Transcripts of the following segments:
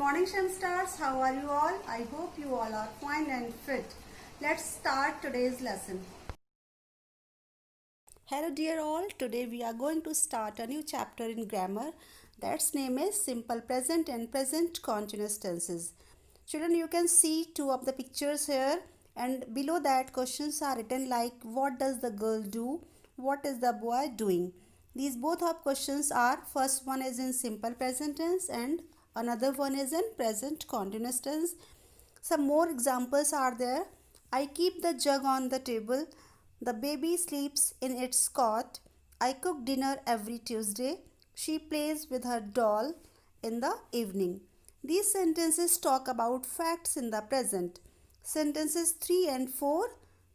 morning, Shem Stars. How are you all? I hope you all are fine and fit. Let's start today's lesson. Hello dear all. Today we are going to start a new chapter in grammar. That's name is simple present and present continuous tenses. Children, you can see two of the pictures here, and below that questions are written like what does the girl do? What is the boy doing? These both of questions are, first one is in simple present tense and another one is in present continuous tense. Some more examples are there. I keep the jug on the table. The baby sleeps in its cot. I cook dinner every Tuesday. She plays with her doll in the evening. These sentences talk about facts in the present. Sentences 3 and 4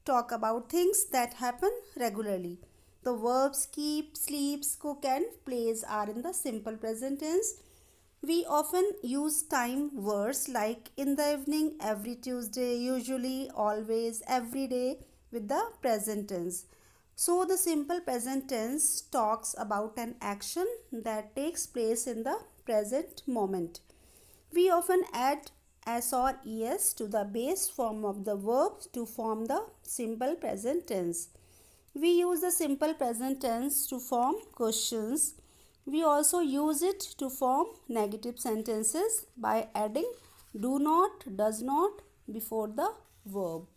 talk about things that happen regularly. The verbs keep, sleeps, cook and plays are in the simple present tense. We often use time words like in the evening, every Tuesday, usually, always, every day with the present tense. So the simple present tense talks about an action that takes place in the present moment. We often add s or es to the base form of the verb to form the simple present tense. We use the simple present tense to form questions. We also use it to form negative sentences by adding do not, does not before the verb.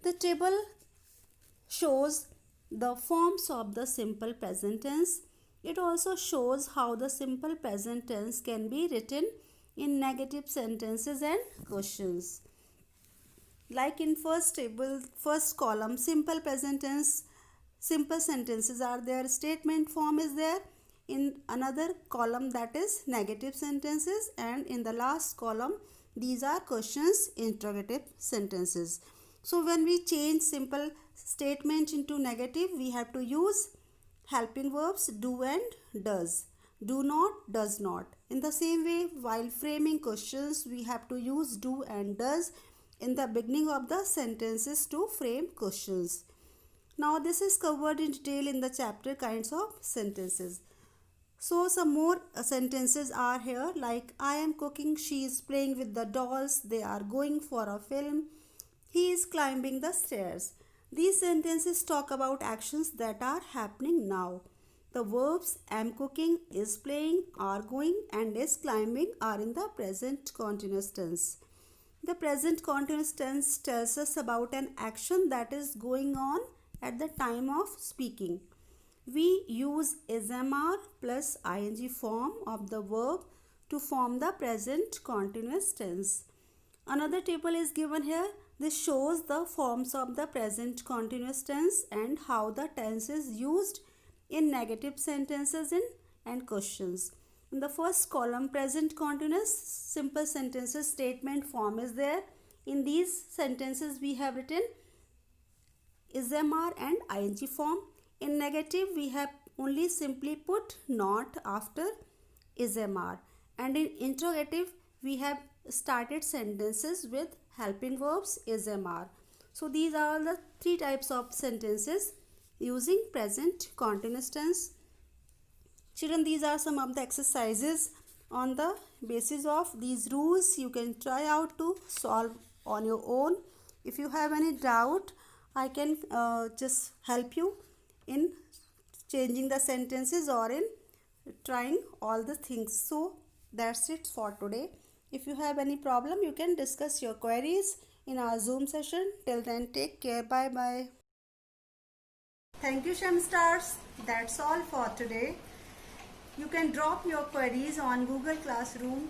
The table shows the forms of the simple present tense. It also shows how the simple present tense can be written in negative sentences and questions. Like in first table, first column, simple present tense, simple sentences are there, statement form is there. In another column, that is negative sentences, and in the last column these are questions, interrogative sentences. So when we change simple statement into negative, we have to use helping verbs do and does, do not, does not. In the same way, while framing questions, we have to use do and does in the beginning of the sentences to frame questions. Now this is covered in detail in the chapter kinds of sentences. So some more sentences are here like I am cooking, she is playing with the dolls, they are going for a film, he is climbing the stairs. These sentences talk about actions that are happening now. The verbs am cooking, is playing, are going and is climbing are in the present continuous tense. The present continuous tense tells us about an action that is going on at the time of speaking. We use ismr plus ing form of the verb to form the present continuous tense. Another table is given here. This shows the forms of the present continuous tense and how the tense is used in negative sentences and questions. In the first column, present continuous, simple sentences, statement form is there. In these sentences, we have written ismr and ing form. In negative, we have only simply put not after ismr. And in interrogative, we have started sentences with helping verbs ismr. So these are the three types of sentences using present continuous tense. Children, these are some of the exercises. On the basis of these rules, you can try out to solve on your own. If you have any doubt, I can just help you in changing the sentences or in trying all the things. So that's it for today. If you have any problem, you can discuss your queries in our Zoom session. Till then, take care. Bye bye. Thank you, Shem Stars. That's all for today. You can drop your queries on Google Classroom